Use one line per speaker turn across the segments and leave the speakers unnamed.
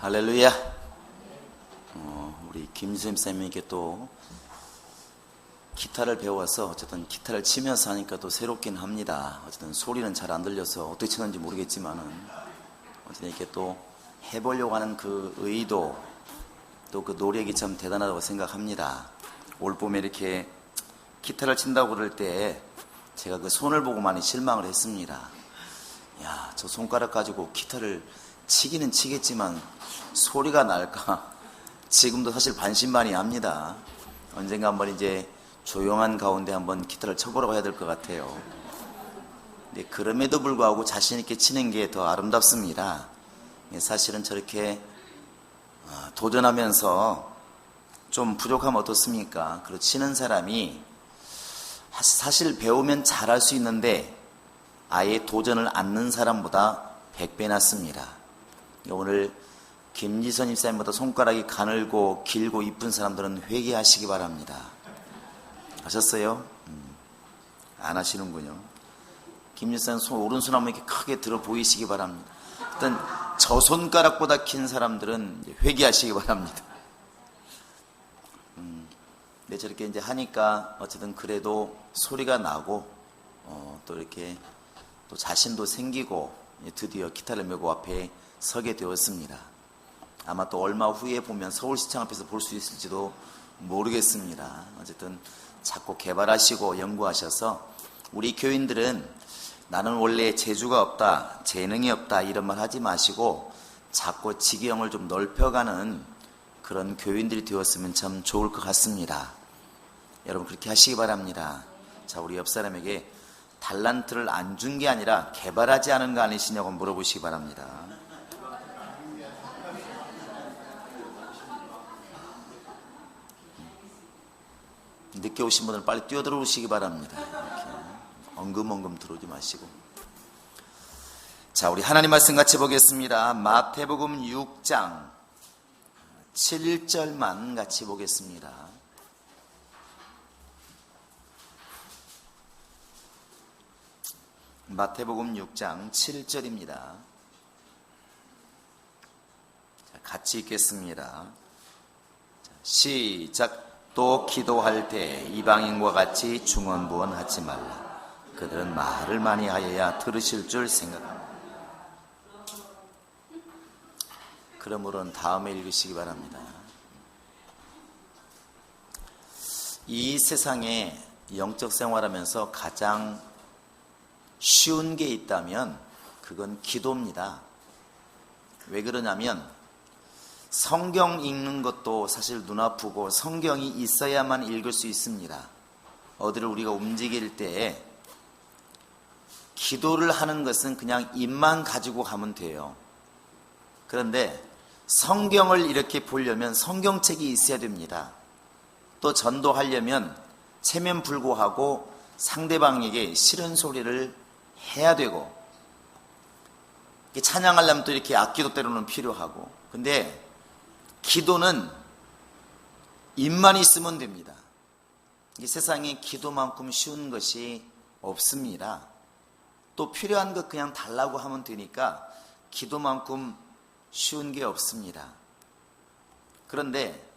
할렐루야. 우리 김수임 쌤에게 또 기타를 배워서 어쨌든 기타를 치면서 하니까 또 새롭긴 합니다. 어쨌든 소리는 잘 안 들려서 어떻게 치는지 모르겠지만은 어쨌든 이렇게 또 해보려고 하는 그 의도, 또 그 노력이 참 대단하다고 생각합니다. 올 봄에 이렇게 기타를 친다고 그럴 때 제가 그 손을 보고 많이 실망을 했습니다. 야, 저 손가락 가지고 기타를 치기는 치겠지만 소리가 날까? 지금도 사실 반신반의합니다. 언젠가 한번 이제 조용한 가운데 한번 기타를 쳐보라고 해야 될 것 같아요. 근데 그럼에도 불구하고 자신 있게 치는 게 더 아름답습니다. 사실은 저렇게 도전하면서 좀 부족하면 어떻습니까? 그리고 치는 사람이 사실 배우면 잘할 수 있는데 아예 도전을 않는 사람보다 100배 낫습니다. 오늘 김지선 입사님보다 손가락이 가늘고 길고 이쁜 사람들은 회개하시기 바랍니다. 아셨어요? 안 하시는군요. 김지선 오른손 한번 이렇게 크게 들어 보이시기 바랍니다. 일단 저 손가락보다 긴 사람들은 회개하시기 바랍니다. 근데 저렇게 이제 하니까 어쨌든 그래도 소리가 나고 또 이렇게 또 자신도 생기고 드디어 기타를 메고 앞에 서게 되었습니다. 아마 또 얼마 후에 보면 서울시청 앞에서 볼 수 있을지도 모르겠습니다. 어쨌든 자꾸 개발하시고 연구하셔서 우리 교인들은 나는 원래 재주가 없다, 재능이 없다 이런 말 하지 마시고 자꾸 지경을 좀 넓혀가는 그런 교인들이 되었으면 참 좋을 것 같습니다. 여러분 그렇게 하시기 바랍니다. 자, 우리 옆 사람에게 달란트를 안 준 게 아니라 개발하지 않은 거 아니시냐고 물어보시기 바랍니다. 늦게 오신 분들은 빨리 뛰어들어오시기 바랍니다. 이렇게 엉금엉금 들어오지 마시고. 자, 우리 하나님 말씀 같이 보겠습니다. 마태복음 6장 7절만 같이 보겠습니다. 마태복음 6장 7절입니다. 같이 읽겠습니다. 시작. 또 기도할 때 이방인과 같이 중언부언하지 말라. 그들은 말을 많이 하여야 들으실 줄 생각합니다. 그러므로는 다음에 읽으시기 바랍니다. 이 세상에 영적 생활하면서 가장 쉬운 게 있다면 그건 기도입니다. 왜 그러냐면 성경 읽는 것도 사실 눈 아프고 성경이 있어야만 읽을 수 있습니다. 어디를 우리가 움직일 때 기도를 하는 것은 그냥 입만 가지고 가면 돼요. 그런데 성경을 이렇게 보려면 성경책이 있어야 됩니다. 또 전도하려면 체면불고하고 상대방에게 싫은 소리를 해야 되고, 찬양하려면 또 이렇게 악기도 때로는 필요하고. 근데 기도는 입만 있으면 됩니다. 이 세상에 기도만큼 쉬운 것이 없습니다. 또 필요한 것 그냥 달라고 하면 되니까 기도만큼 쉬운 게 없습니다. 그런데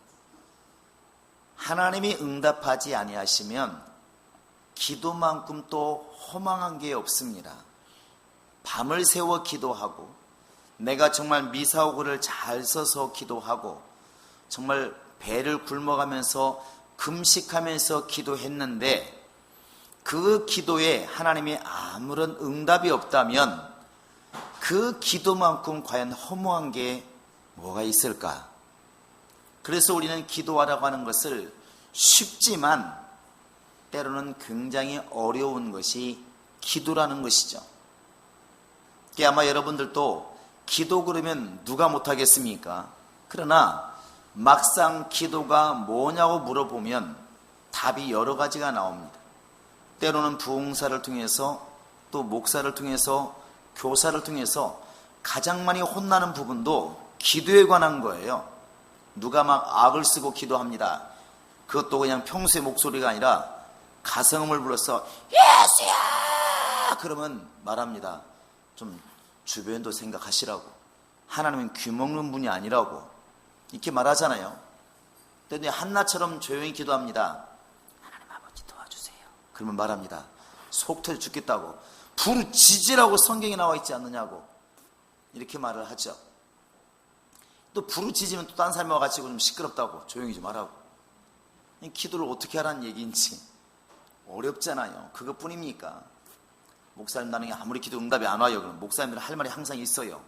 하나님이 응답하지 아니하시면 기도만큼 또 허망한 게 없습니다. 밤을 새워 기도하고 내가 정말 미사오그를 잘 써서 기도하고 정말 배를 굶어가면서 금식하면서 기도했는데 그 기도에 하나님이 아무런 응답이 없다면 그 기도만큼 과연 허무한 게 뭐가 있을까? 그래서 우리는 기도하라고 하는 것을 쉽지만 때로는 굉장히 어려운 것이 기도라는 것이죠. 아마 여러분들도 기도 그러면 누가 못하겠습니까? 그러나 막상 기도가 뭐냐고 물어보면 답이 여러 가지가 나옵니다. 때로는 부흥사를 통해서 또 목사를 통해서 교사를 통해서 가장 많이 혼나는 부분도 기도에 관한 거예요. 누가 막 악을 쓰고 기도합니다. 그것도 그냥 평소의 목소리가 아니라 가성음을 불러서 예수야! 그러면 말합니다. 좀 주변도 생각하시라고. 하나님은 귀먹는 분이 아니라고 이렇게 말하잖아요. 근데 한나처럼 조용히 기도합니다. 하나님 아버지 도와주세요. 그러면 말합니다. 속 터져 죽겠다고. 부르짖으라고 성경에 나와 있지 않느냐고 이렇게 말을 하죠. 또 부르짖으면 또 딴 사람과 같이 좀 시끄럽다고 조용히 좀 하라고. 기도를 어떻게 하라는 얘기인지 어렵잖아요. 그것뿐입니까? 목사님 나는 아무리 기도 응답이 안 와요. 그럼 목사님들은 할 말이 항상 있어요.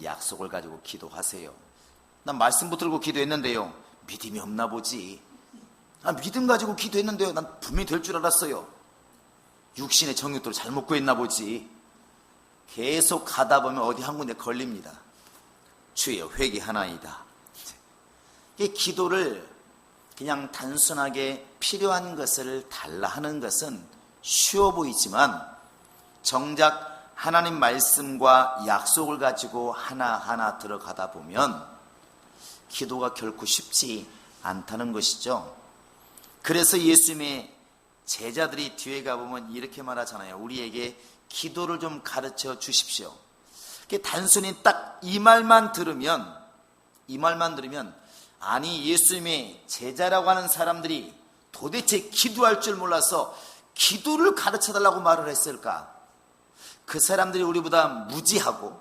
약속을 가지고 기도하세요. 난 말씀 붙들고 기도했는데요. 믿음이 없나 보지. 믿음 가지고 기도했는데요. 난 분명히 될 줄 알았어요. 육신의 정욕도를 잘못 구했나 보지. 계속 가다 보면 어디 한 군데 걸립니다. 주여 회개하나이다. 이 기도를 그냥 단순하게 필요한 것을 달라 하는 것은 쉬워 보이지만 정작 하나님 말씀과 약속을 가지고 하나하나 들어가다 보면 기도가 결코 쉽지 않다는 것이죠. 그래서 예수님의 제자들이 뒤에 가보면 이렇게 말하잖아요. 우리에게 기도를 좀 가르쳐 주십시오. 단순히 딱 이 말만 들으면 아니 예수님의 제자라고 하는 사람들이 도대체 기도할 줄 몰라서 기도를 가르쳐달라고 말을 했을까? 그 사람들이 우리보다 무지하고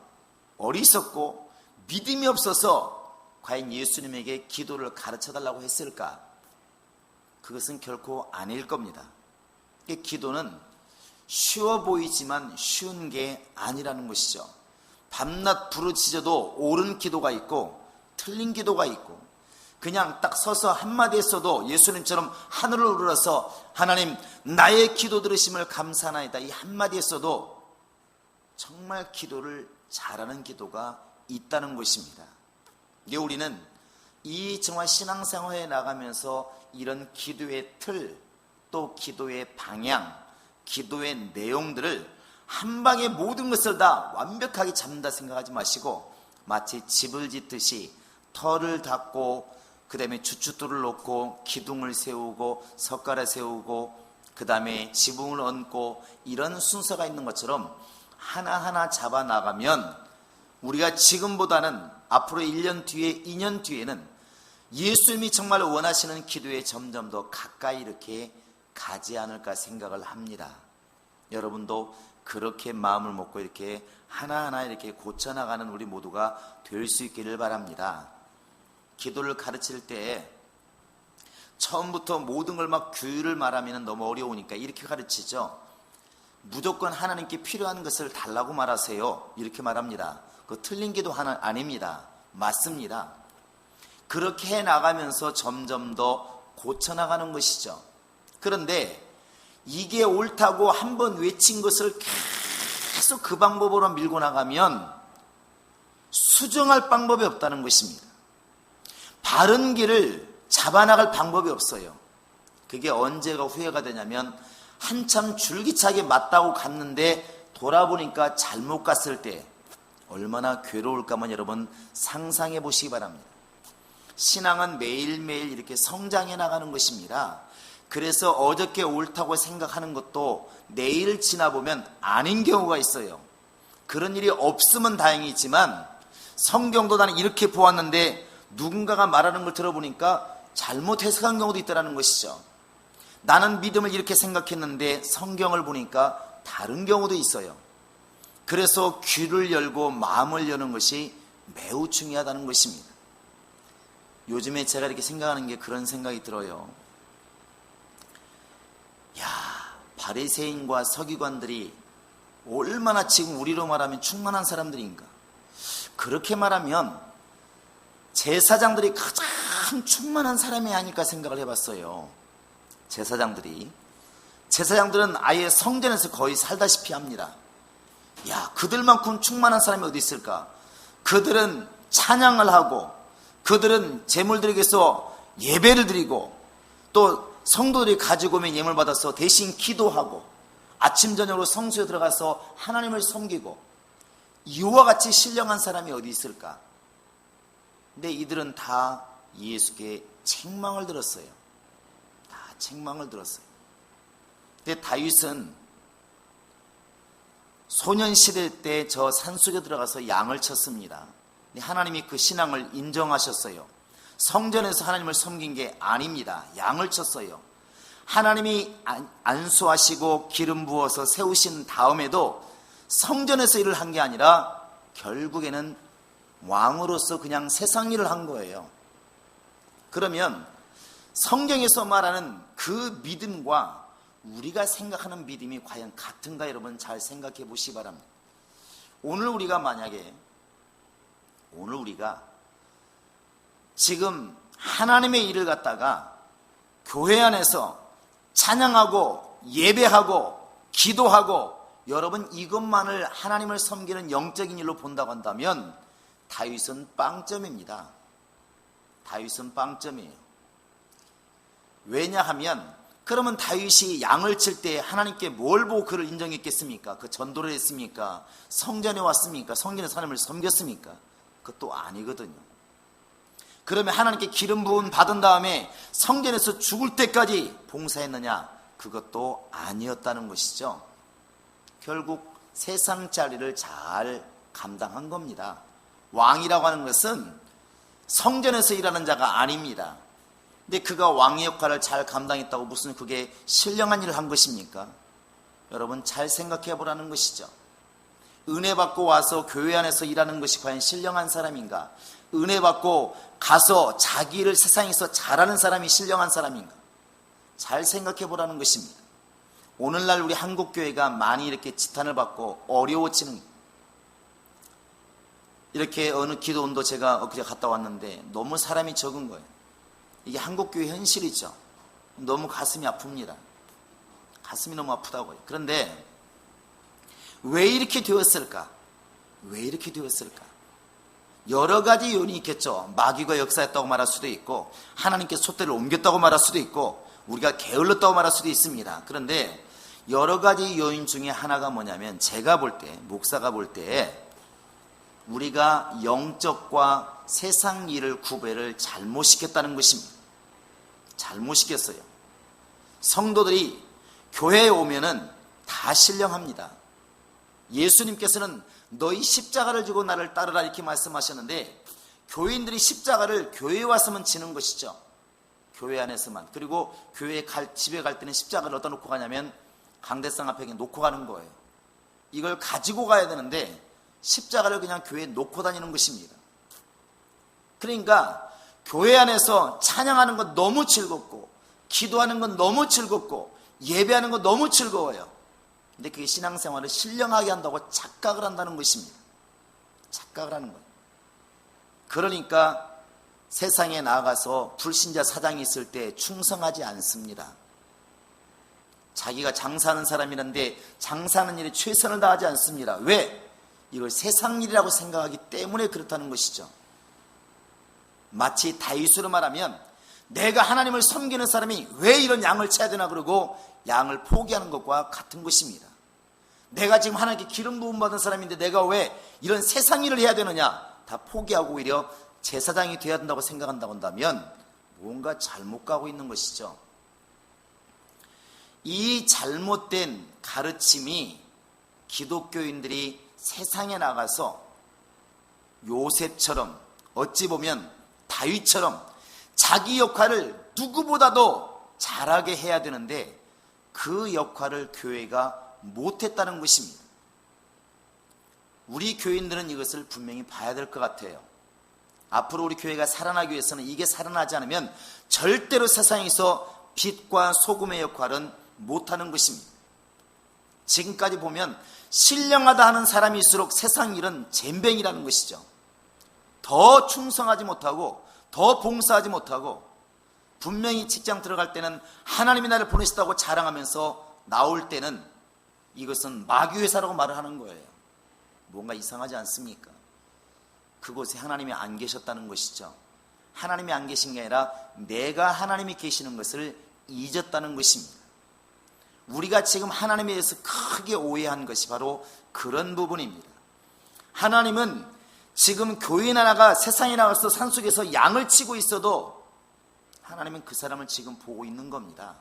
어리석고 믿음이 없어서 과연 예수님에게 기도를 가르쳐달라고 했을까? 그것은 결코 아닐 겁니다. 기도는 쉬워 보이지만 쉬운 게 아니라는 것이죠. 밤낮 부르짖어도 옳은 기도가 있고 틀린 기도가 있고 그냥 딱 서서 한마디 했어도 예수님처럼 하늘을 우러러서 하나님 나의 기도 들으심을 감사하나이다 이 한마디 했어도 정말 기도를 잘하는 기도가 있다는 것입니다. 우리는 이 정말 신앙생활에 나가면서 이런 기도의 틀, 또 기도의 방향, 기도의 내용들을 한 방에 모든 것을 다 완벽하게 잡는다 생각하지 마시고 마치 집을 짓듯이 털을 닦고 그 다음에 주춧돌을 놓고 기둥을 세우고 석가래 세우고 그 다음에 지붕을 얹고 이런 순서가 있는 것처럼 하나하나 잡아 나가면 우리가 지금보다는 앞으로 1년 뒤에 2년 뒤에는 예수님이 정말 원하시는 기도에 점점 더 가까이 이렇게 가지 않을까 생각을 합니다. 여러분도 그렇게 마음을 먹고 이렇게 하나하나 이렇게 고쳐나가는 우리 모두가 될 수 있기를 바랍니다. 기도를 가르칠 때 처음부터 모든 걸 막 규율을 말하면 너무 어려우니까 이렇게 가르치죠. 무조건 하나님께 필요한 것을 달라고 말하세요. 이렇게 말합니다. 그 틀린 기도 하나 아닙니다. 맞습니다. 그렇게 해나가면서 점점 더 고쳐나가는 것이죠. 그런데 이게 옳다고 한번 외친 것을 계속 그 방법으로 밀고 나가면 수정할 방법이 없다는 것입니다. 바른 길을 잡아나갈 방법이 없어요. 그게 언제가 후회가 되냐면 한참 줄기차게 맞다고 갔는데 돌아보니까 잘못 갔을 때 얼마나 괴로울까만 여러분 상상해 보시기 바랍니다. 신앙은 매일매일 이렇게 성장해 나가는 것입니다. 그래서 어저께 옳다고 생각하는 것도 내일 지나보면 아닌 경우가 있어요. 그런 일이 없으면 다행이지만 성경도 나는 이렇게 보았는데 누군가가 말하는 걸 들어보니까 잘못 해석한 경우도 있다는 것이죠. 나는 믿음을 이렇게 생각했는데 성경을 보니까 다른 경우도 있어요. 그래서 귀를 열고 마음을 여는 것이 매우 중요하다는 것입니다. 요즘에 제가 이렇게 생각하는 게 그런 생각이 들어요. 바리새인과 서기관들이 얼마나 지금 우리로 말하면 충만한 사람들인가. 그렇게 말하면 제사장들이 가장 충만한 사람이 아닐까 생각을 해봤어요. 제사장들은 아예 성전에서 거의 살다시피 합니다. 그들만큼 충만한 사람이 어디 있을까. 그들은 찬양을 하고 그들은 제물들에게서 예배를 드리고 또 성도들이 가지고 오면 예물 받아서 대신 기도하고 아침 저녁으로 성소에 들어가서 하나님을 섬기고 이와 같이 신령한 사람이 어디 있을까. 근데 이들은 다 예수께 책망을 들었어요. 근데 다윗은 소년시대 때 저 산속에 들어가서 양을 쳤습니다. 하나님이 그 신앙을 인정하셨어요. 성전에서 하나님을 섬긴 게 아닙니다. 양을 쳤어요. 하나님이 안수하시고 기름 부어서 세우신 다음에도 성전에서 일을 한 게 아니라 결국에는 왕으로서 그냥 세상 일을 한 거예요. 그러면 성경에서 말하는 그 믿음과 우리가 생각하는 믿음이 과연 같은가, 여러분 잘 생각해 보시기 바랍니다. 오늘 우리가 지금 하나님의 일을 갖다가 교회 안에서 찬양하고 예배하고 기도하고 여러분 이것만을 하나님을 섬기는 영적인 일로 본다고 한다면 다윗은 빵점입니다. 다윗은 빵점이에요. 왜냐하면 그러면 다윗이 양을 칠 때 하나님께 뭘 보고 그를 인정했겠습니까? 그 전도를 했습니까? 성전에 왔습니까? 성전에서 하나님을 섬겼습니까? 그것도 아니거든요. 그러면 하나님께 기름 부음 받은 다음에 성전에서 죽을 때까지 봉사했느냐? 그것도 아니었다는 것이죠. 결국 세상 자리를 잘 감당한 겁니다. 왕이라고 하는 것은 성전에서 일하는 자가 아닙니다. 근데 그가 왕의 역할을 잘 감당했다고 무슨 그게 신령한 일을 한 것입니까? 여러분 잘 생각해 보라는 것이죠. 은혜 받고 와서 교회 안에서 일하는 것이 과연 신령한 사람인가? 은혜 받고 가서 자기 일을 세상에서 잘하는 사람이 신령한 사람인가? 잘 생각해 보라는 것입니다. 오늘날 우리 한국교회가 많이 이렇게 지탄을 받고 어려워지는, 이렇게 어느 기도원도 제가 엊그제 갔다 왔는데 너무 사람이 적은 거예요. 이게 한국교회 현실이죠. 너무 가슴이 아픕니다. 가슴이 너무 아프다고요. 그런데 왜 이렇게 되었을까? 왜 이렇게 되었을까? 여러 가지 요인이 있겠죠. 마귀가 역사했다고 말할 수도 있고, 하나님께 촛대를 옮겼다고 말할 수도 있고, 우리가 게을렀다고 말할 수도 있습니다. 그런데 여러 가지 요인 중에 하나가 뭐냐면, 제가 볼 때, 목사가 볼 때 우리가 영적과 세상 일을 구별을 잘못 시켰다는 것입니다. 잘못 시켰어요. 성도들이 교회에 오면은 다 신령합니다. 예수님께서는 너희 십자가를 지고 나를 따르라 이렇게 말씀하셨는데, 교인들이 십자가를 교회에 와서만 지는 것이죠. 교회 안에서만. 그리고 집에 갈 때는 십자가를 어디다 놓고 가냐면 강대상 앞에 놓고 가는 거예요. 이걸 가지고 가야 되는데 십자가를 그냥 교회에 놓고 다니는 것입니다. 그러니까 교회 안에서 찬양하는 건 너무 즐겁고, 기도하는 건 너무 즐겁고, 예배하는 건 너무 즐거워요. 근데 그게 신앙생활을 신령하게 한다고 착각을 한다는 것입니다. 착각을 하는 거예요. 그러니까 세상에 나가서 불신자 사장이 있을 때 충성하지 않습니다. 자기가 장사하는 사람이란데 장사하는 일에 최선을 다하지 않습니다. 왜? 이걸 세상 일이라고 생각하기 때문에 그렇다는 것이죠. 마치 다윗으로 말하면 내가 하나님을 섬기는 사람이 왜 이런 양을 쳐야 되나 그러고 양을 포기하는 것과 같은 것입니다. 내가 지금 하나님께 기름 부음 받은 사람인데 내가 왜 이런 세상 일을 해야 되느냐, 다 포기하고 오히려 제사장이 되어야 된다고 생각한다고 한다면 뭔가 잘못 가고 있는 것이죠. 이 잘못된 가르침이 기독교인들이 세상에 나가서 요셉처럼, 어찌 보면 다윗처럼 자기 역할을 누구보다도 잘하게 해야 되는데 그 역할을 교회가 못했다는 것입니다. 우리 교인들은 이것을 분명히 봐야 될 것 같아요. 앞으로 우리 교회가 살아나기 위해서는 이게 살아나지 않으면 절대로 세상에서 빛과 소금의 역할은 못하는 것입니다. 지금까지 보면 신령하다 하는 사람일수록 세상 일은 젬병이라는 것이죠. 더 충성하지 못하고 더 봉사하지 못하고, 분명히 직장 들어갈 때는 하나님이 나를 보내셨다고 자랑하면서 나올 때는 이것은 마귀회사라고 말을 하는 거예요. 뭔가 이상하지 않습니까? 그곳에 하나님이 안 계셨다는 것이죠. 하나님이 안 계신 게 아니라 내가 하나님이 계시는 것을 잊었다는 것입니다. 우리가 지금 하나님에 대해서 크게 오해한 것이 바로 그런 부분입니다. 하나님은 지금 교인 하나가 세상에 나가서 산속에서 양을 치고 있어도 하나님은 그 사람을 지금 보고 있는 겁니다.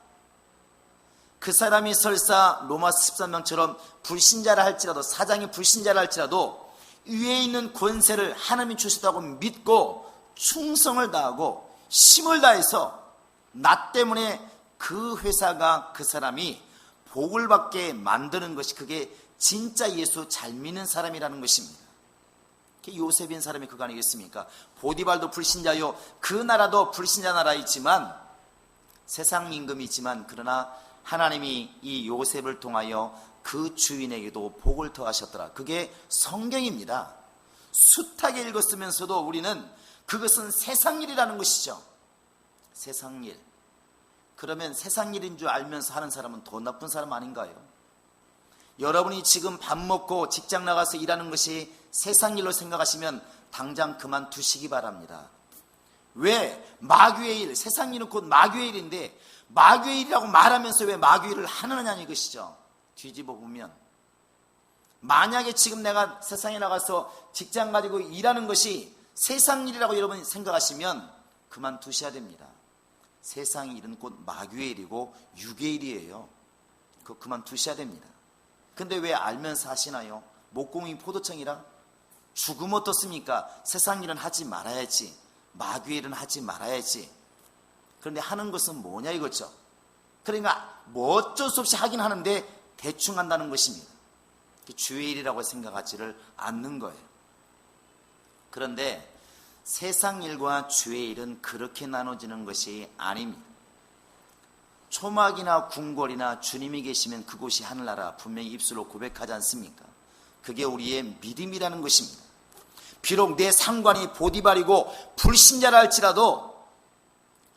그 사람이 설사 로마서 13명처럼 불신자라 할지라도, 사장이 불신자라 할지라도 위에 있는 권세를 하나님이 주셨다고 믿고 충성을 다하고 힘을 다해서 나 때문에 그 회사가, 그 사람이 복을 받게 만드는 것이, 그게 진짜 예수 잘 믿는 사람이라는 것입니다. 요셉인 사람이 그거 아니겠습니까? 보디발도 불신자요, 그 나라도 불신자 나라이지만, 세상 임금이지만, 그러나 하나님이 이 요셉을 통하여 그 주인에게도 복을 더하셨더라. 그게 성경입니다. 숱하게 읽었으면서도 우리는 그것은 세상 일이라는 것이죠. 세상 일. 그러면 세상 일인 줄 알면서 하는 사람은 더 나쁜 사람 아닌가요? 여러분이 지금 밥 먹고 직장 나가서 일하는 것이 세상 일로 생각하시면 당장 그만두시기 바랍니다. 왜? 마귀의 일, 세상 일은 곧 마귀의 일인데 마귀의 일이라고 말하면서 왜 마귀의 일을 하느냐는 이것이죠. 뒤집어 보면 만약에 지금 내가 세상에 나가서 직장 가지고 일하는 것이 세상 일이라고 여러분이 생각하시면 그만두셔야 됩니다. 세상 일은 곧 마귀의 일이고 육의 일이에요. 그거 그만두셔야 됩니다. 근데 왜 알면서 하시나요? 목공이 포도청이라? 죽음 어떻습니까? 세상 일은 하지 말아야지, 마귀의 일은 하지 말아야지. 그런데 하는 것은 뭐냐 이거죠. 그러니까 뭐 어쩔 수 없이 하긴 하는데 대충 한다는 것입니다. 주의 일이라고 생각하지를 않는 거예요. 그런데 세상 일과 주의 일은 그렇게 나눠지는 것이 아닙니다. 초막이나 궁궐이나 주님이 계시면 그곳이 하늘나라, 분명히 입술로 고백하지 않습니까? 그게 우리의 믿음이라는 것입니다. 비록 내 상관이 보디발이고 불신자라 할지라도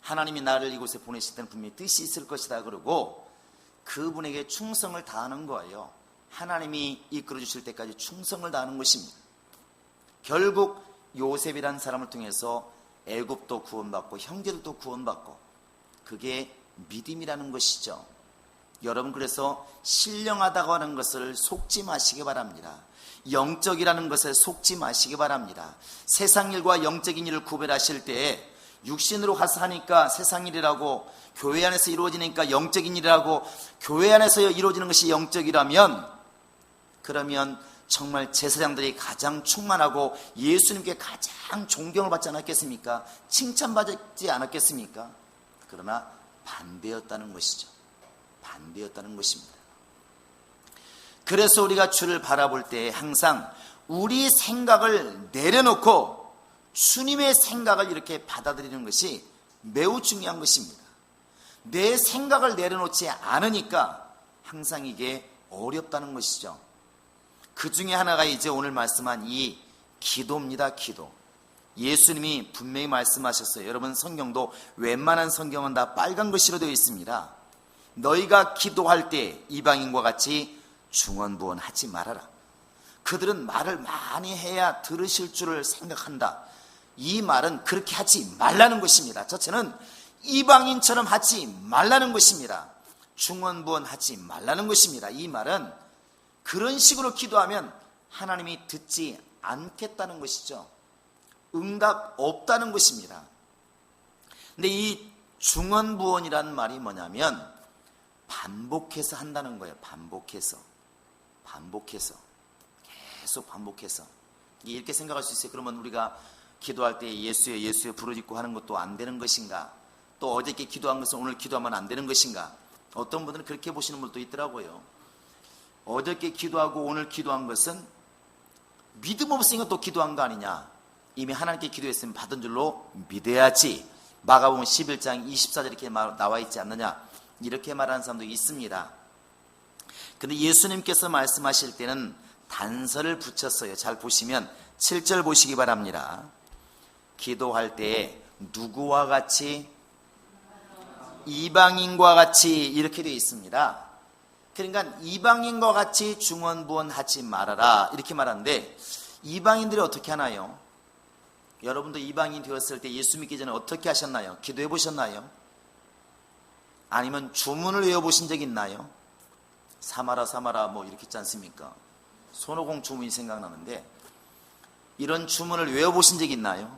하나님이 나를 이곳에 보내실 때는 분명히 뜻이 있을 것이다 그러고 그분에게 충성을 다하는 거예요. 하나님이 이끌어 주실 때까지 충성을 다하는 것입니다. 결국 요셉이라는 사람을 통해서 애굽도 구원받고 형제들도 구원받고, 그게 믿음이라는 것이죠. 여러분, 그래서 신령하다고 하는 것을 속지 마시기 바랍니다. 영적이라는 것에 속지 마시기 바랍니다. 세상 일과 영적인 일을 구별하실 때에 육신으로 가서 하니까 세상 일이라고, 교회 안에서 이루어지니까 영적인 일이라고, 교회 안에서 이루어지는 것이 영적이라면, 그러면 정말 제사장들이 가장 충만하고 예수님께 가장 존경을 받지 않았겠습니까? 칭찬받지 않았겠습니까? 그러나 반대였다는 것이죠. 반대였다는 것입니다. 그래서 우리가 주를 바라볼 때 항상 우리 생각을 내려놓고 주님의 생각을 이렇게 받아들이는 것이 매우 중요한 것입니다. 내 생각을 내려놓지 않으니까 항상 이게 어렵다는 것이죠. 그 중에 하나가 이제 오늘 말씀한 이 기도입니다. 기도. 예수님이 분명히 말씀하셨어요. 여러분, 성경도 웬만한 성경은 다 빨간 글씨로 되어 있습니다. 너희가 기도할 때 이방인과 같이 중언부언하지 말아라. 그들은 말을 많이 해야 들으실 줄을 생각한다. 이 말은 그렇게 하지 말라는 것입니다. 저체는 이방인처럼 하지 말라는 것입니다. 중언부언하지 말라는 것입니다. 이 말은 그런 식으로 기도하면 하나님이 듣지 않겠다는 것이죠. 응답 없다는 것입니다. 근데 이 중언부언이라는 말이 뭐냐면 반복해서 한다는 거예요. 반복해서 계속 반복해서. 이렇게 생각할 수 있어요. 그러면 우리가 기도할 때 예수의 부르짖고 하는 것도 안 되는 것인가? 또 어저께 기도한 것은 오늘 기도하면 안 되는 것인가? 어떤 분들은 그렇게 보시는 분도 있더라고요. 어저께 기도하고 오늘 기도한 것은 믿음 없으니까 또 기도한 거 아니냐? 이미 하나님께 기도했으면 받은 줄로 믿어야지. 마가복음 11장 24절 이렇게 나와 있지 않느냐? 이렇게 말하는 사람도 있습니다. 근데 예수님께서 말씀하실 때는 단서를 붙였어요. 잘 보시면 7절 보시기 바랍니다. 기도할 때에 누구와 같이? 이방인과 같이, 이렇게 되어 있습니다. 그러니까 이방인과 같이 중언부언하지 말아라, 이렇게 말하는데 이방인들이 어떻게 하나요? 여러분도 이방인 되었을 때 예수 믿기 전에 어떻게 하셨나요? 기도해 보셨나요? 아니면 주문을 외워보신 적 있나요? 사마라 사마라 뭐 이렇게 있지 않습니까? 손오공 주문이 생각나는데 이런 주문을 외워보신 적 있나요?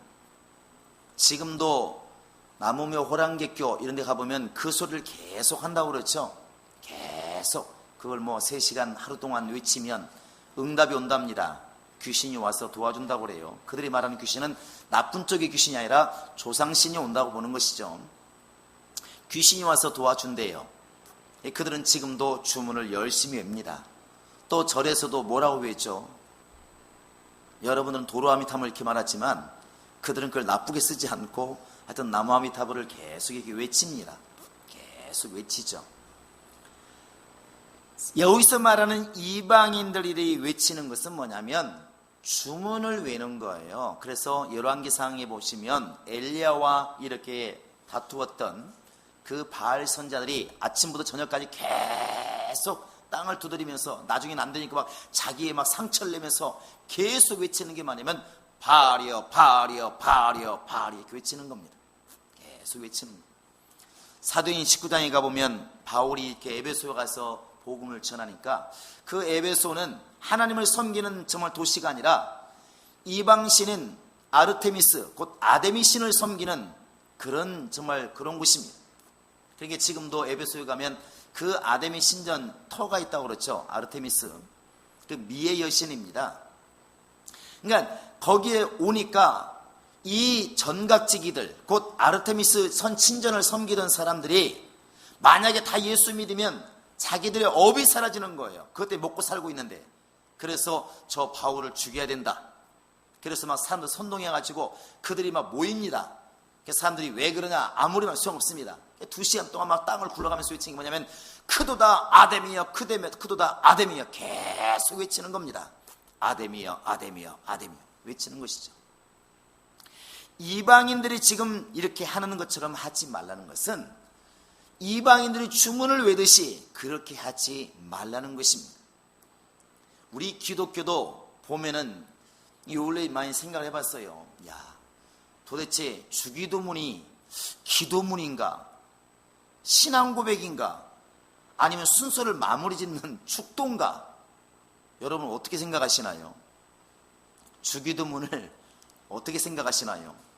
지금도 나무며 호랑객교 이런 데 가보면 그 소리를 계속 한다고 그렇죠? 계속 그걸 뭐 3시간 하루 동안 외치면 응답이 온답니다. 귀신이 와서 도와준다고 그래요. 그들이 말하는 귀신은 나쁜 쪽의 귀신이 아니라 조상신이 온다고 보는 것이죠. 귀신이 와서 도와준대요. 그들은 지금도 주문을 열심히 외웁니다. 또 절에서도 뭐라고 외죠? 여러분들은 도로아미타불을 이렇게 말하지만 그들은 그걸 나쁘게 쓰지 않고 하여튼 나무아미타불을 계속 이렇게 외칩니다. 계속 외치죠. 여기서 말하는 이방인들이 외치는 것은 뭐냐면 주문을 외는 거예요. 그래서 열왕기상에 보시면 엘리야와 이렇게 다투었던 그 바알 선자들이 아침부터 저녁까지 계속 땅을 두드리면서 나중엔 안 되니까 막 자기의 막 상처를 내면서 계속 외치는 게 뭐냐면 바알이여 바알이여 바알이여 바알이 이렇게 외치는 겁니다. 계속 외치는 겁니다. 사도행전 19장에 가보면 바울이 이렇게 에베소에 가서 복음을 전하니까 그 에베소는 하나님을 섬기는 정말 도시가 아니라 이방신인 아르테미스 곧 아데미 신을 섬기는 그런 정말 그런 곳입니다. 그러니까 지금도 에베소에 가면 그 아데미 신전 터가 있다고 그렇죠. 아르테미스 그 미의 여신입니다. 그러니까 거기에 오니까 이 전각지기들 곧 아르테미스 선 신전을 섬기던 사람들이 만약에 다 예수 믿으면 자기들의 업이 사라지는 거예요. 그것 때문에 먹고 살고 있는데. 그래서 저 바울을 죽여야 된다. 그래서 막 사람들 선동해가지고 그들이 막 모입니다. 그래서 사람들이 왜 그러냐? 아무리 말 소용없습니다. 2시간 동안 막 땅을 굴러가면서 외치는 게 뭐냐면 크도다 아데미여 크도다 아데미여 계속 외치는 겁니다. 아데미여 아데미여 아데미여 외치는 것이죠. 이방인들이 지금 이렇게 하는 것처럼 하지 말라는 것은 이방인들이 주문을 외듯이 그렇게 하지 말라는 것입니다. 우리 기독교도 보면은 원래 많이 생각을 해봤어요. 야, 도대체 주기도문이 기도문인가 신앙고백인가 아니면 순서를 마무리 짓는 축도인가? 여러분 어떻게 생각하시나요? 주기도문을 어떻게 생각하시나요?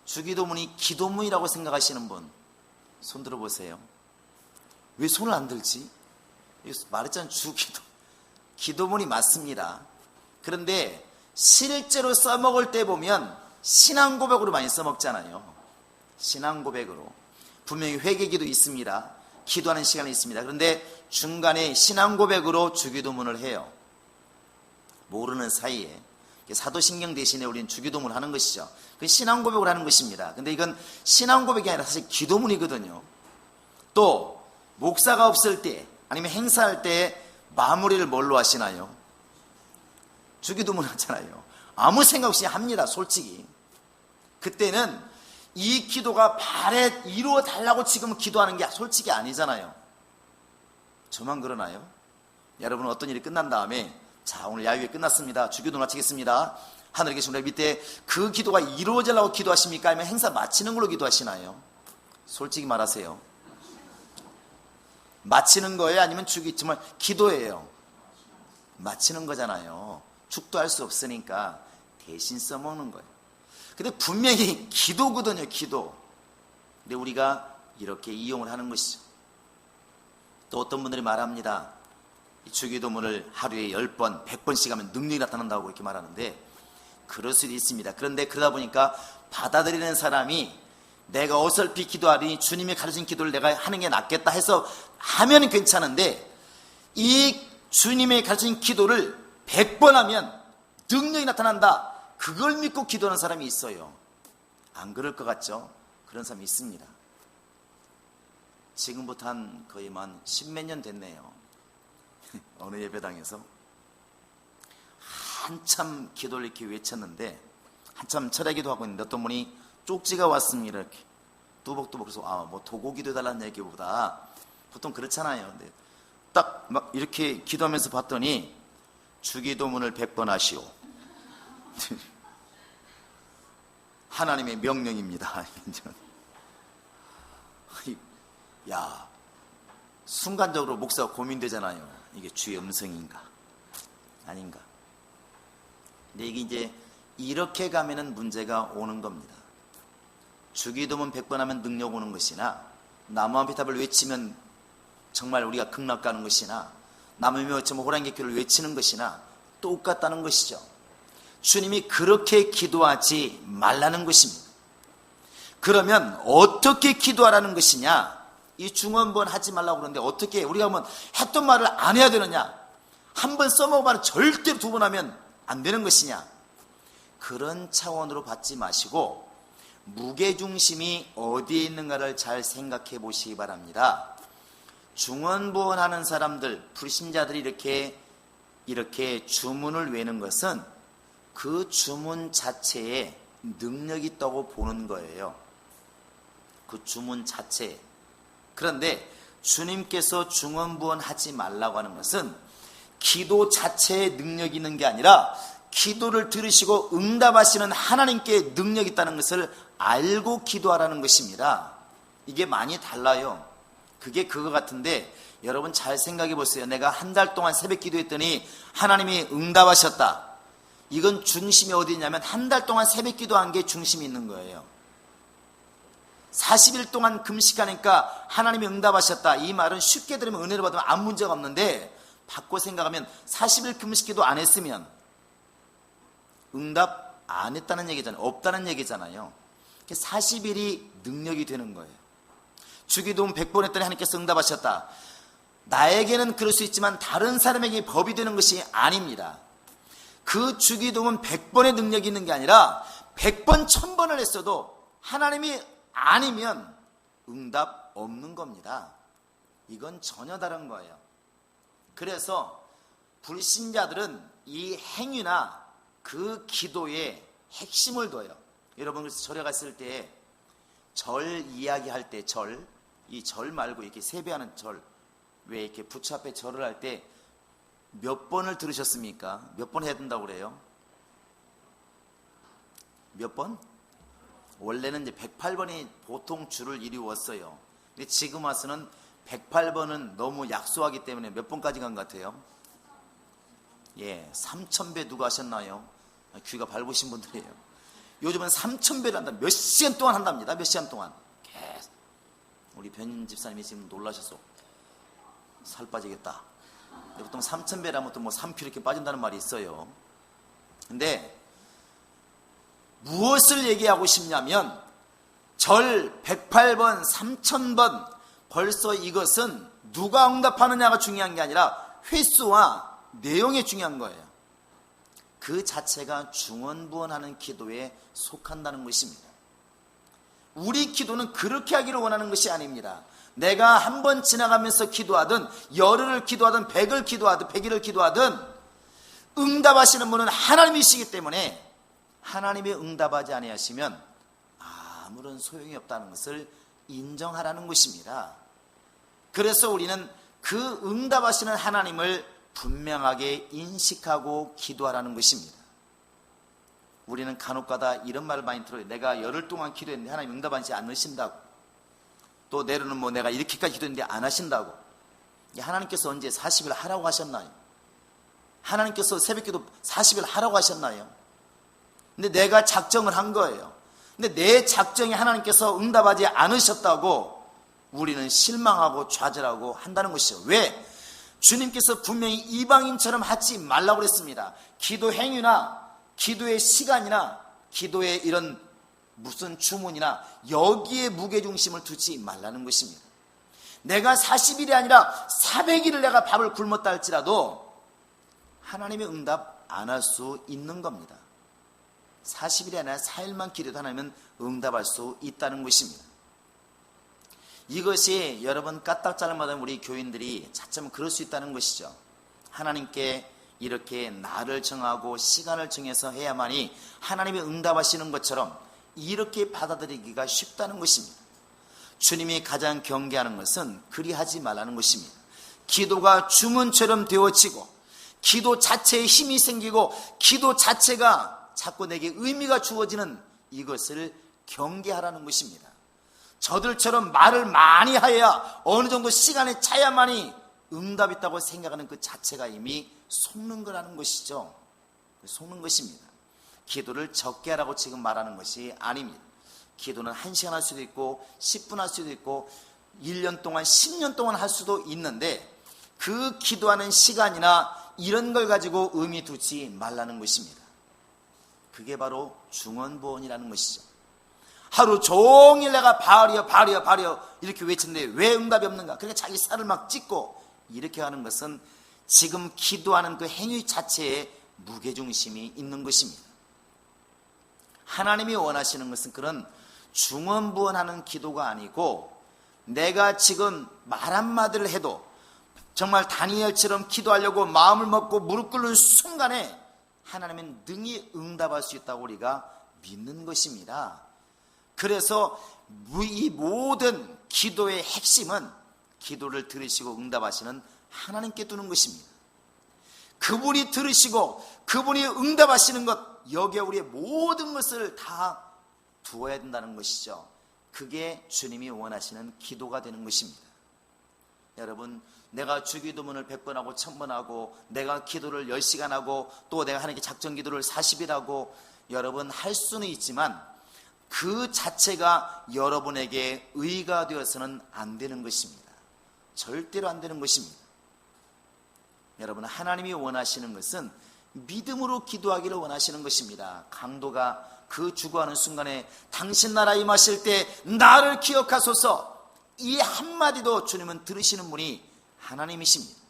주기도문이 기도문이라고 생각하시는 분 손 들어보세요. 왜 손을 안 들지? 말했잖아요. 기도문이 맞습니다. 그런데 실제로 써먹을 때 보면 신앙고백으로 많이 써먹잖아요. 신앙고백으로 분명히 회개기도 있습니다. 기도하는 시간이 있습니다. 그런데 중간에 신앙고백으로 주기도문을 해요. 모르는 사이에 사도신경 대신에 우리는 주기도문을 하는 것이죠. 그 신앙고백을 하는 것입니다. 근데 이건 신앙고백이 아니라 사실 기도문이거든요. 또 목사가 없을 때 아니면 행사할 때 마무리를 뭘로 하시나요? 주기도문 하잖아요. 아무 생각 없이 합니다. 솔직히 그때는 이 기도가 발에 이루어 달라고 지금 기도하는 게 솔직히 아니잖아요. 저만 그러나요? 여러분 어떤 일이 끝난 다음에 자 오늘 야유회 끝났습니다. 주기도 마치겠습니다. 하늘에 계신 우리 밑에 그 기도가 이루어지려고 기도하십니까? 아니면 행사 마치는 걸로 기도하시나요? 솔직히 말하세요. 마치는 거예요? 아니면 정말 기도예요? 마치는 거잖아요. 축도할 수 없으니까 대신 써먹는 거예요. 근데 분명히 기도거든요. 기도. 근데 우리가 이렇게 이용을 하는 것이죠. 또 어떤 분들이 말합니다. 주기도문을 하루에 10번, 100번씩 하면 능력이 나타난다고 이렇게 말하는데 그럴 수도 있습니다. 그런데 그러다 보니까 받아들이는 사람이 내가 어설피 기도하니 주님이 가르친 기도를 내가 하는 게 낫겠다 해서 하면 괜찮은데 이 주님의 가르친 기도를 100번 하면 능력이 나타난다. 그걸 믿고 기도하는 사람이 있어요. 안 그럴 것 같죠? 그런 사람이 있습니다. 지금부터 한 거의 한 10몇 년 됐네요. 어느 예배당에서 한참 기도를 이렇게 외쳤는데 한참 철야기도 하고 있는데 어떤 분이 쪽지가 왔습니다. 이렇게 뚜벅뚜벅 그래서 뭐 도고 기도해달라는 얘기보다 보통 그렇잖아요. 근데 딱 막 이렇게 기도하면서 봤더니 주기도문을 100번 하시오. 하나님의 명령입니다. 야, 순간적으로 목사가 고민되잖아요. 이게 주의 음성인가 아닌가. 근데 이게 이제 이렇게 가면은 문제가 오는 겁니다. 주기도문 100번 하면 능력 오는 것이나 나무아미타불을 외치면 정말 우리가 극락 가는 것이나 남음이 어쩌면 호랑이길을 외치는 것이나 똑같다는 것이죠. 주님이 그렇게 기도하지 말라는 것입니다. 그러면 어떻게 기도하라는 것이냐? 이 중언부언 하지 말라고 그러는데 어떻게 우리가 뭐 했던 말을 안 해야 되느냐? 한 번 써먹으면 절대로 두 번 하면 안 되는 것이냐? 그런 차원으로 받지 마시고 무게중심이 어디에 있는가를 잘 생각해 보시기 바랍니다. 중언부언하는 사람들, 불신자들이 이렇게 주문을 외는 것은 그 주문 자체에 능력이 있다고 보는 거예요. 그 주문 자체에. 그런데 주님께서 중언부언하지 말라고 하는 것은 기도 자체에 능력이 있는 게 아니라 기도를 들으시고 응답하시는 하나님께 능력이 있다는 것을 알고 기도하라는 것입니다. 이게 많이 달라요. 그게 그거 같은데 여러분 잘 생각해 보세요. 내가 한 달 동안 새벽 기도했더니 하나님이 응답하셨다. 이건 중심이 어디 있냐면 한 달 동안 새벽 기도한 게 중심이 있는 거예요. 40일 동안 금식하니까 하나님이 응답하셨다. 이 말은 쉽게 들으면 은혜를 받으면 아무 문제가 없는데 바꿔 생각하면 40일 금식기도 안 했으면 응답 안 했다는 얘기잖아요. 없다는 얘기잖아요. 40일이 능력이 되는 거예요. 주기도문 100번 했더니 하나님께서 응답하셨다. 나에게는 그럴 수 있지만 다른 사람에게 법이 되는 것이 아닙니다. 그 주기도문 100번의 능력이 있는 게 아니라 100번 1000번을 했어도 하나님이 아니면 응답 없는 겁니다. 이건 전혀 다른 거예요. 그래서 불신자들은 이 행위나 그 기도에 핵심을 둬요. 여러분 그래서 절에 갔을 때 절 이야기할 때 이 절 말고 이렇게 세배하는 절, 왜 이렇게 부처 앞에 절을 할 때 몇 번을 들으셨습니까? 몇 번 해야 된다고 그래요? 몇 번? 원래는 이제 108번이 보통 줄을 이루었어요. 근데 지금 와서는 108번은 너무 약소하기 때문에 몇 번까지 간 것 같아요? 예, 3000배 누가 하셨나요? 귀가 밝으신 분들이에요. 요즘은 3000배를 한다. 몇 시간 동안 한답니다. 몇 시간 동안. 계속. 우리 변인 집사님이 지금 놀라셨어. 살 빠지겠다. 보통 3000배라면 또 뭐 3kg 이렇게 빠진다는 말이 있어요. 근데 무엇을 얘기하고 싶냐면 절 108번, 3000번 벌써 이것은 누가 응답하느냐가 중요한 게 아니라 횟수와 내용이 중요한 거예요. 그 자체가 중언부언하는 기도에 속한다는 것입니다. 우리 기도는 그렇게 하기를 원하는 것이 아닙니다. 내가 한 번 지나가면서 기도하든 열흘을 기도하든 100을 기도하든 100일을 기도하든 응답하시는 분은 하나님이시기 때문에 하나님이 응답하지 아니하시면 아무런 소용이 없다는 것을 인정하라는 것입니다. 그래서 우리는 그 응답하시는 하나님을 분명하게 인식하고 기도하라는 것입니다. 우리는 간혹가다 이런 말을 많이 들어요. 내가 열흘 동안 기도했는데 하나님 응답하지 않으신다고. 또 내로는 뭐 내가 이렇게까지 기도했는데 안 하신다고. 하나님께서 언제 40일 하라고 하셨나요? 하나님께서 새벽기도 40일 하라고 하셨나요? 근데 내가 작정을 한 거예요. 근데 내 작정에 하나님께서 응답하지 않으셨다고 우리는 실망하고 좌절하고 한다는 것이죠. 왜? 주님께서 분명히 이방인처럼 하지 말라고 그랬습니다. 기도 행위나 기도의 시간이나 기도의 이런 무슨 주문이나 여기에 무게중심을 두지 말라는 것입니다. 내가 40일이 아니라 400일을 내가 밥을 굶었다 할지라도 하나님의 응답 안 할 수 있는 겁니다. 40일이 아니라 4일만 기도해도 하나님은 응답할 수 있다는 것입니다. 이것이 여러분 까딱 잘못하면 우리 교인들이 차츰 그럴 수 있다는 것이죠. 하나님께 이렇게 날을 정하고 시간을 정해서 해야만이 하나님이 응답하시는 것처럼 이렇게 받아들이기가 쉽다는 것입니다. 주님이 가장 경계하는 것은 그리하지 말라는 것입니다. 기도가 주문처럼 되어지고 기도 자체에 힘이 생기고 기도 자체가 자꾸 내게 의미가 주어지는 이것을 경계하라는 것입니다. 저들처럼 말을 많이 하여야 어느 정도 시간이 차야만이 응답이 있다고 생각하는 그 자체가 이미 속는 거라는 것이죠. 속는 것입니다. 기도를 적게 하라고 지금 말하는 것이 아닙니다. 기도는 1시간 할 수도 있고 10분 할 수도 있고 1년 동안 10년 동안 할 수도 있는데 그 기도하는 시간이나 이런 걸 가지고 의미 두지 말라는 것입니다. 그게 바로 중언부언이라는 것이죠. 하루 종일 내가 바알이여 바알이여 바알이여 이렇게 외쳤는데 왜 응답이 없는가? 그러니까 자기 살을 막 찢고 이렇게 하는 것은 지금 기도하는 그 행위 자체에 무게중심이 있는 것입니다. 하나님이 원하시는 것은 그런 중언부언하는 기도가 아니고 내가 지금 말 한마디를 해도 정말 다니엘처럼 기도하려고 마음을 먹고 무릎 꿇는 순간에 하나님은 능히 응답할 수 있다고 우리가 믿는 것입니다. 그래서 이 모든 기도의 핵심은 기도를 들으시고 응답하시는 하나님께 두는 것입니다. 그분이 들으시고 그분이 응답하시는 것, 여기에 우리의 모든 것을 다 두어야 된다는 것이죠. 그게 주님이 원하시는 기도가 되는 것입니다. 여러분, 내가 주기도문을 100번 하고 1000번 하고 내가 기도를 10시간 하고 또 내가 하나님께 작정기도를 40일 하고 여러분 할 수는 있지만 그 자체가 여러분에게 의가 되어서는 안 되는 것입니다. 절대로 안 되는 것입니다. 여러분, 하나님이 원하시는 것은 믿음으로 기도하기를 원하시는 것입니다. 강도가 그 죽어가는 순간에 당신 나라 임하실 때 나를 기억하소서, 이 한마디도 주님은 들으시는 분이 하나님이십니다.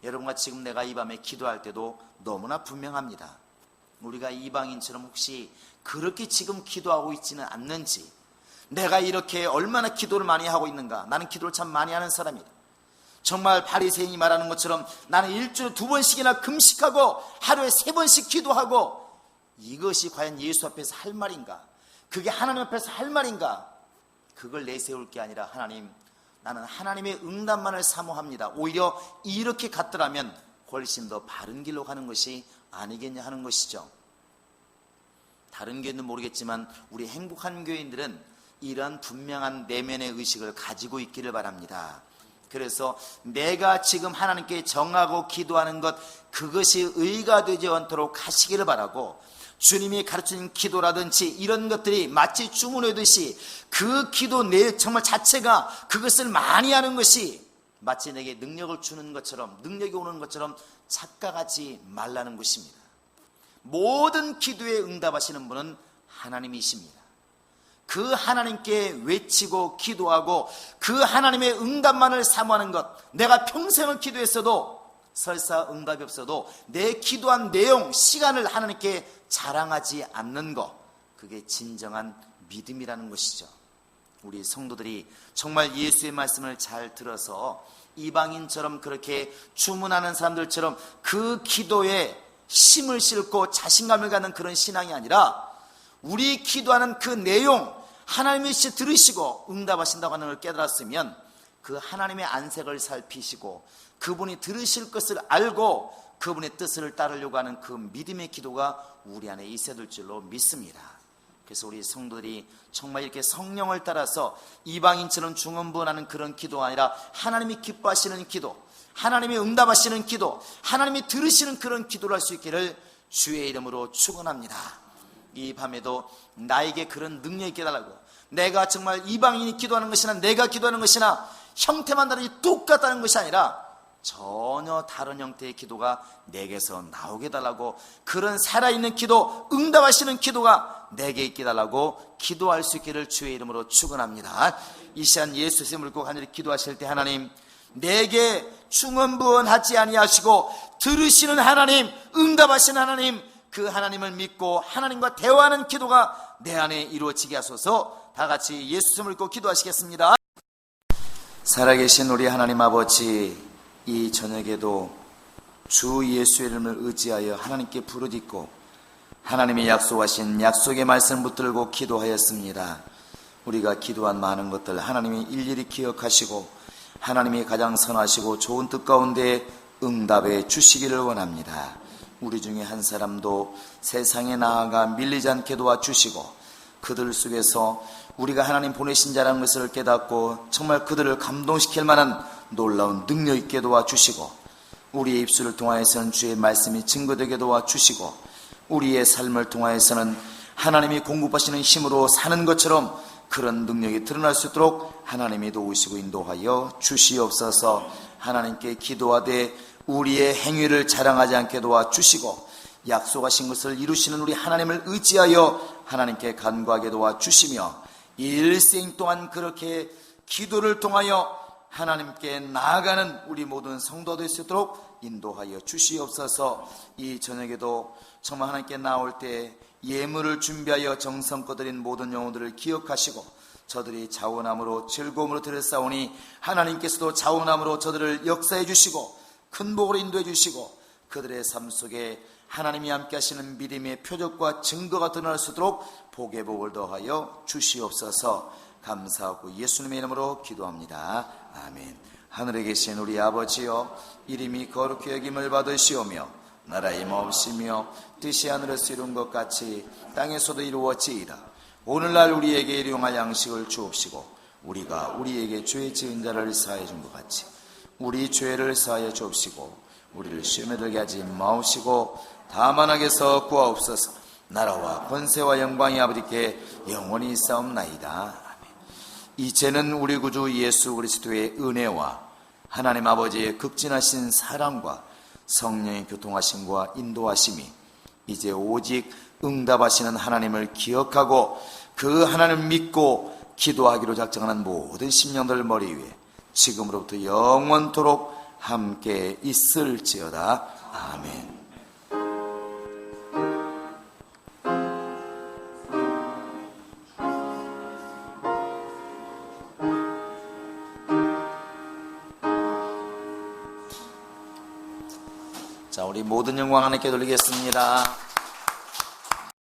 여러분과 지금 내가 이 밤에 기도할 때도 너무나 분명합니다. 우리가 이방인처럼 혹시 그렇게 지금 기도하고 있지는 않는지, 내가 이렇게 얼마나 기도를 많이 하고 있는가. 나는 기도를 참 많이 하는 사람이다. 정말 바리새인이 말하는 것처럼 나는 일주일에 2번씩이나 금식하고 하루에 3번씩 기도하고, 이것이 과연 예수 앞에서 할 말인가? 그게 하나님 앞에서 할 말인가? 그걸 내세울 게 아니라 하나님, 나는 하나님의 응답만을 사모합니다. 오히려 이렇게 갔더라면 훨씬 더 바른 길로 가는 것이 아니겠냐 하는 것이죠. 다른 교회는 모르겠지만 우리 행복한 교인들은 이런 분명한 내면의 의식을 가지고 있기를 바랍니다. 그래서 내가 지금 하나님께 정하고 기도하는 것, 그것이 의가 되지 않도록 하시기를 바라고, 주님이 가르치는 기도라든지 이런 것들이 마치 주문하듯이 그 기도 내 정말 자체가 그것을 많이 하는 것이 마치 내게 능력을 주는 것처럼, 능력이 오는 것처럼 착각하지 말라는 것입니다. 모든 기도에 응답하시는 분은 하나님이십니다. 그 하나님께 외치고 기도하고 그 하나님의 응답만을 사모하는 것, 내가 평생을 기도했어도 설사 응답이 없어도 내 기도한 내용, 시간을 하나님께 자랑하지 않는 것, 그게 진정한 믿음이라는 것이죠. 우리 성도들이 정말 예수의 말씀을 잘 들어서 이방인처럼 그렇게 주문하는 사람들처럼 그 기도에 힘을 싣고 자신감을 갖는 그런 신앙이 아니라, 우리 기도하는 그 내용 하나님이 들으시고 응답하신다고 하는 걸 깨달았으면 그 하나님의 안색을 살피시고 그분이 들으실 것을 알고 그분의 뜻을 따르려고 하는 그 믿음의 기도가 우리 안에 있어야 될 줄로 믿습니다. 그래서 우리 성도들이 정말 이렇게 성령을 따라서 이방인처럼 중언부언하는 그런 기도가 아니라 하나님이 기뻐하시는 기도, 하나님이 응답하시는 기도, 하나님이 들으시는 그런 기도를 할 수 있기를 주의 이름으로 축원합니다. 이 밤에도 나에게 그런 능력이 있게 해달라고, 내가 정말 이방인이 기도하는 것이나 내가 기도하는 것이나 형태만 다르지 똑같다는 것이 아니라 전혀 다른 형태의 기도가 내게서 나오게 해달라고, 그런 살아있는 기도, 응답하시는 기도가 내게 있게 해달라고 기도할 수 있기를 주의 이름으로 축원합니다. 이 시간 예수의 물고 하늘에 기도하실 때 하나님, 내게 중언부언하지 아니하시고 들으시는 하나님, 응답하시는 하나님, 그 하나님을 믿고 하나님과 대화하는 기도가 내 안에 이루어지게 하소서. 다 같이 예수 믿고 기도하시겠습니다. 살아계신 우리 하나님 아버지, 이 저녁에도 주 예수의 이름을 의지하여 하나님께 부르짖고 하나님이 약속하신 약속의 말씀 붙들고 기도하였습니다. 우리가 기도한 많은 것들 하나님이 일일이 기억하시고 하나님이 가장 선하시고 좋은 뜻 가운데 응답해 주시기를 원합니다. 우리 중에 한 사람도 세상에 나아가 밀리지 않게 도와주시고 그들 속에서 우리가 하나님 보내신 자라는 것을 깨닫고 정말 그들을 감동시킬 만한 놀라운 능력 있게 도와주시고, 우리의 입술을 통하여서는 주의 말씀이 증거되게 도와주시고, 우리의 삶을 통하여서는 하나님이 공급하시는 힘으로 사는 것처럼 그런 능력이 드러날 수 있도록 하나님이 도우시고 인도하여 주시옵소서. 하나님께 기도하되 우리의 행위를 자랑하지 않게 도와주시고 약속하신 것을 이루시는 우리 하나님을 의지하여 하나님께 간구하게 도와주시며 일생 동안 그렇게 기도를 통하여 하나님께 나아가는 우리 모든 성도가 될 수 있도록 인도하여 주시옵소서. 이 저녁에도 정말 하나님께 나올 때 예물을 준비하여 정성껏 드린 모든 영혼들을 기억하시고 저들이 자원함으로 즐거움으로 드렸사오니 하나님께서도 자원함으로 저들을 역사해 주시고 큰 복으로 인도해 주시고 그들의 삶 속에 하나님이 함께 하시는 믿음의 표적과 증거가 드러날 수 있도록 복의 복을 더하여 주시옵소서. 감사하고 예수님의 이름으로 기도합니다. 아멘. 하늘에 계신 우리 아버지여, 이름이 거룩히 여김을 받으시오며 나라의 마옵시며 뜻이 하늘에서 이룬 것 같이 땅에서도 이루어지이다. 오늘날 우리에게 일용할 양식을 주옵시고 우리가 우리에게 죄 지은 자를 사하여 준 것 같이 우리 죄를 사하여 주옵시고 우리를 시험에 들게 하지 마옵시고 다만 악에서 구하옵소서. 나라와 권세와 영광이 아버지께 영원히 있사옵나이다. 아멘. 이제는 우리 구주 예수 그리스도의 은혜와 하나님 아버지의 극진하신 사랑과 성령의 교통하심과 인도하심이 이제 오직 응답하시는 하나님을 기억하고 그 하나님을 믿고 기도하기로 작정하는 모든 심령들 머리 위에 지금으로부터 영원토록 함께 있을지어다. 아멘. 자, 우리 모든 영광 하나님께 돌리겠습니다.